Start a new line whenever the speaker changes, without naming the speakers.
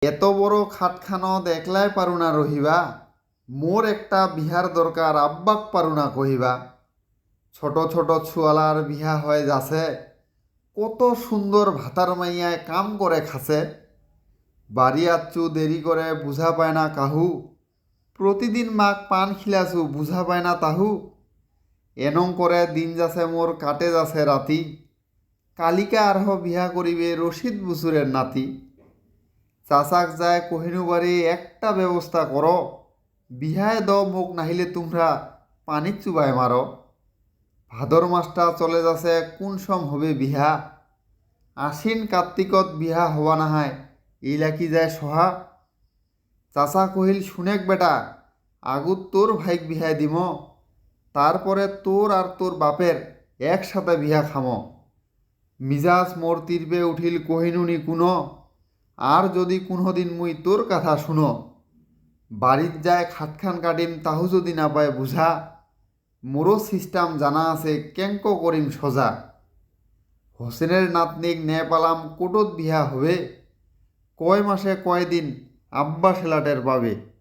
এত বড় খাটখানো দেখলাই পারু না রহিবা, মোর একটা বিহার দরকার আব্বাক পারু না কহিবা। ছোট ছোট ছুয়ালার বিহা হয়ে যাছে, কত সুন্দর ভাতার মাইয়ায় কাম করে খাসে। বাড়ি আচ্ছু দেরি করে বুঝা পায় না কাহু, প্রতিদিন মাক পান খিলাছু বুঝা পায় না তাহু। এনং করে দিন যাছে মোর কাটে যাছে রাতি, কালিকা আরহ বিহা করিবে রশিদ বুসুরের নাতি। চাচাক যায় কহিনু বাড়ি একটা ব্যবস্থা করো, বিহায় দ মুখ নাহিলে তোমরা পানিত চুবাই মারো। ভাদর মাসটা চলে যাচ্ছে কোন সম হবে বিহা, আশ্বিন কার্তিকত বিহা হওয়া নাহায় এইলা কি যায় সহা। চাচা কহিল শুনেক বেটা, আগুত তোর ভাইক বিহায় দিম, তারপরে তোর আর তোর বাপের একসাথে বিহা খাম। মিজাজ মোর তীর্বে উঠিল কহিনুনি কুনো, আর যদি কোনোদিন মুই তোর কথা শুনো। বাড়িত যায় খাটখান কাটিম তাহু যদি না পায় বুঝা, মোরও সিস্টেম জানা আছে কেঙ্ক করিম সোজা। হোসেনের নাতনিক নে পালাম কোটত বিহা হবে, কয় মাসে কয় দিন আব্বা সেলাটের পাবে।